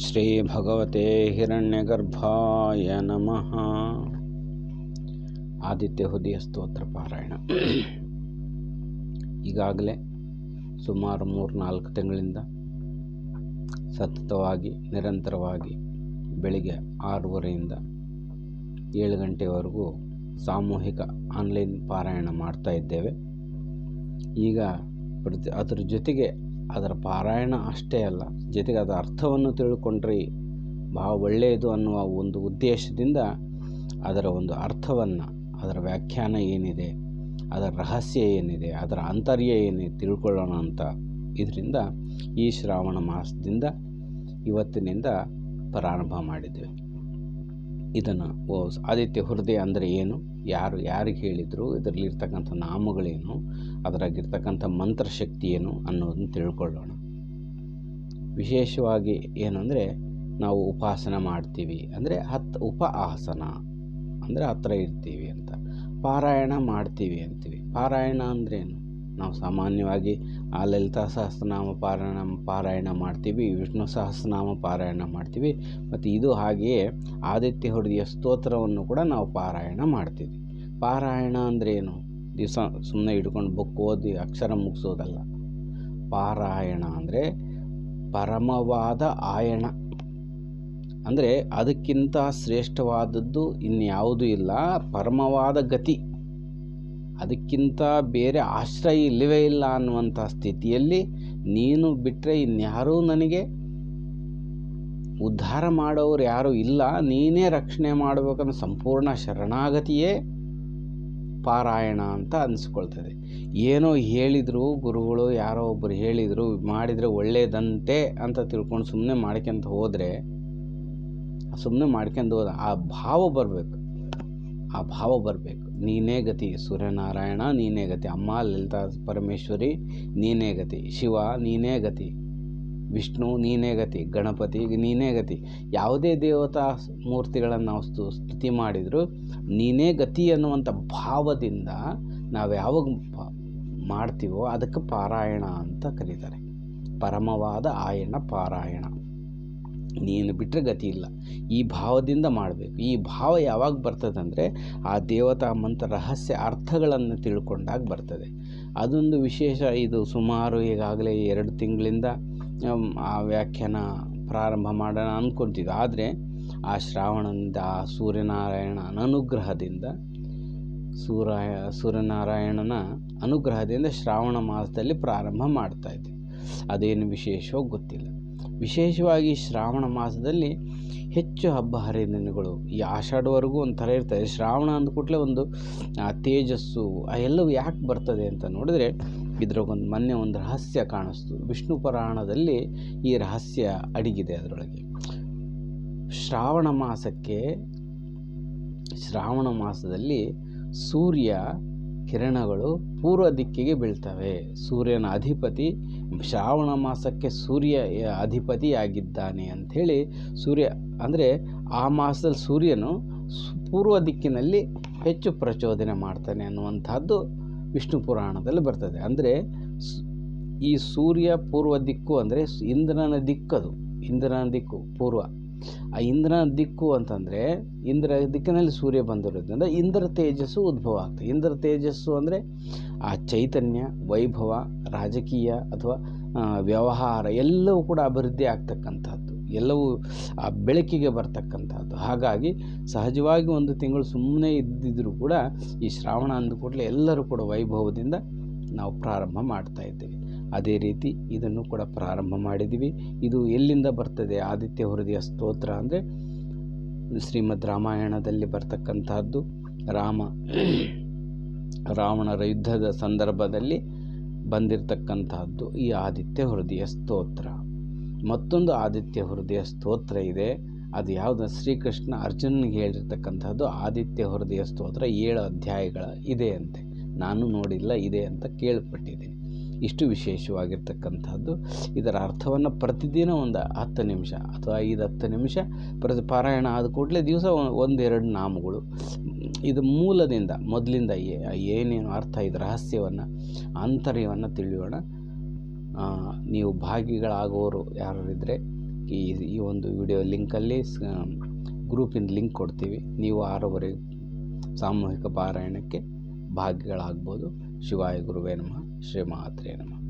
ಶ್ರೀ ಭಗವತೆ ಹಿರಣ್ಯಗರ್ಭಾಯ ನಮಃ. ಆದಿತ್ಯ ಹೃದಯ ಸ್ತೋತ್ರ ಪಾರಾಯಣ. ಈಗಾಗಲೇ ಸುಮಾರು 3-4 ತಿಂಗಳಿಂದ ಸತತವಾಗಿ ನಿರಂತರವಾಗಿ ಬೆಳಿಗ್ಗೆ 6:30ಯಿಂದ 7 ಗಂಟೆವರೆಗೂ ಸಾಮೂಹಿಕ ಆನ್ಲೈನ್ ಪಾರಾಯಣ ಮಾಡ್ತಾ ಇದ್ದೇವೆ. ಈಗ ಅದರ ಜೊತೆಗೆ ಅದರ ಪಾರಾಯಣ ಅಷ್ಟೇ ಅಲ್ಲ, ಜೊತೆಗೆ ಅದರ ಅರ್ಥವನ್ನು ತಿಳ್ಕೊಂಡ್ರೆ ಬಹಳ ಒಳ್ಳೆಯದು ಅನ್ನುವ ಒಂದು ಉದ್ದೇಶದಿಂದ ಅದರ ಒಂದು ಅರ್ಥವನ್ನು, ಅದರ ವ್ಯಾಖ್ಯಾನ ಏನಿದೆ, ಅದರ ರಹಸ್ಯ ಏನಿದೆ, ಅದರ ಆಂತರ್ಯ ಏನಿದೆ ತಿಳ್ಕೊಳ್ಳೋಣ ಅಂತ ಇದರಿಂದ ಈ ಶ್ರಾವಣ ಮಾಸದಿಂದ ಇವತ್ತಿನಿಂದ ಪ್ರಾರಂಭ ಮಾಡಿದ್ದೇವೆ. ಇದನ್ನು ಆದಿತ್ಯ ಹೃದಯ ಅಂದರೆ ಏನು, ಯಾರಿಗೆ ಹೇಳಿದರು, ಇದರಲ್ಲಿರ್ತಕ್ಕಂಥ ನಾಮಗಳೇನು, ಅದರಾಗಿರ್ತಕ್ಕಂಥ ಮಂತ್ರಶಕ್ತಿ ಏನು ಅನ್ನೋದನ್ನು ತಿಳ್ಕೊಳ್ಳೋಣ. ವಿಶೇಷವಾಗಿ ಏನು ಅಂದರೆ, ನಾವು ಉಪಾಸನ ಮಾಡ್ತೀವಿ ಅಂದರೆ ಉಪ ಆಸನ ಅಂದರೆ ಹತ್ತಿರ ಇರ್ತೀವಿ ಅಂತ, ಪಾರಾಯಣ ಮಾಡ್ತೀವಿ ಅಂತೀವಿ. ಪಾರಾಯಣ ಅಂದ್ರೇನು? ನಾವು ಸಾಮಾನ್ಯವಾಗಿ ಆ ಲಲಿತಾ ಸಹಸ್ರನಾಮ ಪಾರಾಯಣ ಮಾಡ್ತೀವಿ, ವಿಷ್ಣು ಸಹಸ್ರನಾಮ ಪಾರಾಯಣ ಮಾಡ್ತೀವಿ, ಮತ್ತು ಇದು ಹಾಗೆಯೇ ಆದಿತ್ಯ ಹೃದಯ ಸ್ತೋತ್ರವನ್ನು ಕೂಡ ನಾವು ಪಾರಾಯಣ ಮಾಡ್ತೀವಿ. ಪಾರಾಯಣ ಅಂದ್ರೇನು? ದಿವಸ ಸುಮ್ಮನೆ ಹಿಡ್ಕೊಂಡು ಬುಕ್ ಓದಿ ಅಕ್ಷರ ಮುಗಿಸೋದಲ್ಲ. ಪಾರಾಯಣ ಅಂದರೆ ಪರಮವಾದ ಆಯಣ, ಅಂದರೆ ಅದಕ್ಕಿಂತ ಶ್ರೇಷ್ಠವಾದದ್ದು ಇನ್ಯಾವುದೂ ಇಲ್ಲ. ಪರಮವಾದ ಗತಿ, ಅದಕ್ಕಿಂತ ಬೇರೆ ಆಶ್ರಯ ಇಲ್ಲವೇ ಇಲ್ಲ ಅನ್ನುವಂಥ ಸ್ಥಿತಿಯಲ್ಲಿ ನೀನು ಬಿಟ್ಟರೆ ಇನ್ಯಾರೂ ನನಗೆ ಉದ್ಧಾರ ಮಾಡೋರು ಯಾರೂ ಇಲ್ಲ, ನೀನೇ ರಕ್ಷಣೆ ಮಾಡಬೇಕನ್ನೋ ಸಂಪೂರ್ಣ ಶರಣಾಗತಿಯೇ ಪಾರಾಯಣ ಅಂತ ಅನಿಸ್ಕೊಳ್ತದೆ. ಏನೋ ಹೇಳಿದರು ಗುರುಗಳು, ಯಾರೋ ಒಬ್ಬರು ಹೇಳಿದರು, ಮಾಡಿದರೆ ಒಳ್ಳೆಯದಂತೆ ಅಂತ ತಿಳ್ಕೊಂಡು ಸುಮ್ಮನೆ ಮಾಡ್ಕೊಂತ ಹೋದರೆ, ಆ ಭಾವ ಬರಬೇಕು. ನೀನೇ ಗತಿ ಸೂರ್ಯನಾರಾಯಣ, ನೀನೇ ಗತಿ ಅಮ್ಮ ಲಲಿತಾ ಪರಮೇಶ್ವರಿ, ನೀನೇ ಗತಿ ಶಿವ, ನೀನೇ ಗತಿ ವಿಷ್ಣು, ನೀನೇ ಗತಿ ಗಣಪತಿ, ನೀನೇ ಗತಿ. ಯಾವುದೇ ದೇವತಾ ಮೂರ್ತಿಗಳನ್ನು ನಾವು ಸ್ತುತಿ ಮಾಡಿದರೂ ನೀನೇ ಗತಿ ಅನ್ನುವಂಥ ಭಾವದಿಂದ ನಾವು ಯಾವಾಗ ಮಾಡ್ತೀವೋ ಅದಕ್ಕೆ ಪಾರಾಯಣ ಅಂತ ಕರೀತಾರೆ. ಪರಮವಾದ ಆಯಣ ಪಾರಾಯಣ, ನೀನು ಬಿಟ್ಟರೆ ಗತಿ ಇಲ್ಲ. ಈ ಭಾವದಿಂದ ಮಾಡಬೇಕು. ಈ ಭಾವ ಯಾವಾಗ ಬರ್ತದೆ ಅಂದರೆ ಆ ದೇವತಾ ಮಂತ್ರ ರಹಸ್ಯ ಅರ್ಥಗಳನ್ನು ತಿಳ್ಕೊಂಡಾಗ ಬರ್ತದೆ. ಅದೊಂದು ವಿಶೇಷ. ಇದು ಸುಮಾರು ಈಗಾಗಲೇ 2 ತಿಂಗಳಿಂದ ಆ ವ್ಯಾಖ್ಯಾನ ಪ್ರಾರಂಭ ಮಾಡೋಣ ಅಂದ್ಕೊಳ್ತಿದ್ವಿ. ಆದರೆ ಆ ಶ್ರಾವಣದಿಂದ, ಆ ಸೂರ್ಯನಾರಾಯಣನ ಅನುಗ್ರಹದಿಂದ ಶ್ರಾವಣ ಮಾಸದಲ್ಲಿ ಪ್ರಾರಂಭ ಮಾಡ್ತಾ ಇದ್ವಿ. ಅದೇನು ವಿಶೇಷವೋ ಗೊತ್ತಿಲ್ಲ. ವಿಶೇಷವಾಗಿ ಶ್ರಾವಣ ಮಾಸದಲ್ಲಿ ಹೆಚ್ಚು ಹಬ್ಬ ಹರಿದಿನಗಳು, ಈ ಆಷಾಢವರೆಗೂ ಒಂಥರ ಇರ್ತದೆ. ಶ್ರಾವಣ ಅಂದ್ಕೂಡಲೇ ಒಂದು ತೇಜಸ್ಸು ಎಲ್ಲವೂ ಯಾಕೆ ಬರ್ತದೆ ಅಂತ ನೋಡಿದ್ರೆ, ಇದ್ರಾಗೊಂದು ಮೊನ್ನೆ ಒಂದು ರಹಸ್ಯ ಕಾಣಿಸ್ತು. ವಿಷ್ಣು ಪುರಾಣದಲ್ಲಿ ಈ ರಹಸ್ಯ ಅಡಗಿದೆ. ಅದರೊಳಗೆ ಶ್ರಾವಣ ಮಾಸದಲ್ಲಿ ಸೂರ್ಯ ಕಿರಣಗಳು ಪೂರ್ವ ದಿಕ್ಕಿಗೆ ಬೀಳ್ತವೆ. ಸೂರ್ಯನ ಅಧಿಪತಿ ಶ್ರಾವಣ ಮಾಸಕ್ಕೆ ಸೂರ್ಯ ಅಧಿಪತಿಯಾಗಿದ್ದಾನೆ ಅಂಥೇಳಿ, ಸೂರ್ಯ ಅಂದರೆ ಆ ಮಾಸದಲ್ಲಿ ಸೂರ್ಯನು ಪೂರ್ವ ದಿಕ್ಕಿನಲ್ಲಿ ಹೆಚ್ಚು ಪ್ರಚೋದನೆ ಮಾಡ್ತಾನೆ ಅನ್ನುವಂಥದ್ದು ವಿಷ್ಣು ಪುರಾಣದಲ್ಲಿ ಬರ್ತದೆ. ಅಂದರೆ ಈ ಸೂರ್ಯ ಪೂರ್ವ ದಿಕ್ಕು ಅಂದರೆ ಇಂದ್ರನ ದಿಕ್ಕದು, ಇಂದ್ರನ ದಿಕ್ಕು ಪೂರ್ವ. ಆ ಇಂದ್ರನ ದಿಕ್ಕು ಅಂತಂದರೆ ಇಂದ್ರ ದಿಕ್ಕಿನಲ್ಲಿ ಸೂರ್ಯ ಬಂದಿರೋದ್ರಿಂದ ಇಂದ್ರ ತೇಜಸ್ಸು ಉದ್ಭವ ಆಗ್ತದೆ. ಇಂದ್ರ ತೇಜಸ್ಸು ಅಂದರೆ ಆ ಚೈತನ್ಯ, ವೈಭವ, ರಾಜಕೀಯ ಅಥವಾ ವ್ಯವಹಾರ ಎಲ್ಲವೂ ಕೂಡ ಅಭಿವೃದ್ಧಿ ಆಗ್ತಕ್ಕಂಥದ್ದು, ಎಲ್ಲವೂ ಆ ಬೆಳಕಿಗೆ ಬರ್ತಕ್ಕಂಥದ್ದು. ಹಾಗಾಗಿ ಸಹಜವಾಗಿ 1 ತಿಂಗಳು ಸುಮ್ಮನೆ ಇದ್ದಿದ್ದರೂ ಕೂಡ ಈ ಶ್ರಾವಣ ಅಂದುಕೂಡಲೇ ಎಲ್ಲರೂ ಕೂಡ ವೈಭವದಿಂದ ನಾವು ಪ್ರಾರಂಭ ಮಾಡ್ತಾ ಇದ್ದೇವೆ. ಅದೇ ರೀತಿ ಇದನ್ನು ಕೂಡ ಪ್ರಾರಂಭ ಮಾಡಿದ್ದೀವಿ. ಇದು ಎಲ್ಲಿಂದ ಬರ್ತದೆ? ಆದಿತ್ಯ ಹೃದಯ ಸ್ತೋತ್ರ ಅಂದರೆ ಶ್ರೀಮದ್ ರಾಮಾಯಣದಲ್ಲಿ ಬರ್ತಕ್ಕಂಥದ್ದು. ರಾವಣರ ಯುದ್ಧದ ಸಂದರ್ಭದಲ್ಲಿ ಬಂದಿರತಕ್ಕಂಥದ್ದು ಈ ಆದಿತ್ಯ ಹೃದಯ ಸ್ತೋತ್ರ. ಮತ್ತೊಂದು ಆದಿತ್ಯ ಹೃದಯ ಸ್ತೋತ್ರ ಇದೆ. ಅದು ಯಾವುದು? ಶ್ರೀಕೃಷ್ಣ ಅರ್ಜುನನಿಗೆ ಹೇಳಿರ್ತಕ್ಕಂಥದ್ದು ಆದಿತ್ಯ ಹೃದಯ ಸ್ತೋತ್ರ. 7 ಅಧ್ಯಾಯಗಳ ಇದೆ ಅಂತೆ. ನಾನು ನೋಡಿಲ್ಲ, ಇದೆ ಅಂತ ಕೇಳ್ಪಟ್ಟಿದ್ದೀನಿ. ಇಷ್ಟು ವಿಶೇಷವಾಗಿರ್ತಕ್ಕಂಥದ್ದು. ಇದರ ಅರ್ಥವನ್ನು ಪ್ರತಿದಿನ ಒಂದು 10 ನಿಮಿಷ ಅಥವಾ 5-10 ನಿಮಿಷ ಪಾರಾಯಣ ಆದ ಕೂಡಲೇ ದಿವಸ 1-2 ನಾಮಗಳು. ಇದು ಮೊದಲಿಂದ ಏನೇನು ಅರ್ಥ, ಇದು ರಹಸ್ಯವನ್ನು, ಆಂತರ್ಯವನ್ನು ತಿಳಿಯೋಣ. ನೀವು ಭಾಗಿಗಳಾಗುವವರು ಯಾರಿದ್ದರೆ ಈ ಒಂದು ವಿಡಿಯೋ ಲಿಂಕಲ್ಲಿ ಗ್ರೂಪಿನ ಲಿಂಕ್ ಕೊಡ್ತೀವಿ. ನೀವು 6ವರೆಗೆ ಸಾಮೂಹಿಕ ಪಾರಾಯಣಕ್ಕೆ ಭಾಗಿಗಳಾಗ್ಬೋದು. ಶಿವಾಯ ಗುರುವೇ ನಮಃ. ಶ್ರೀ ಮಾತ್ರೇ ನಮಃ.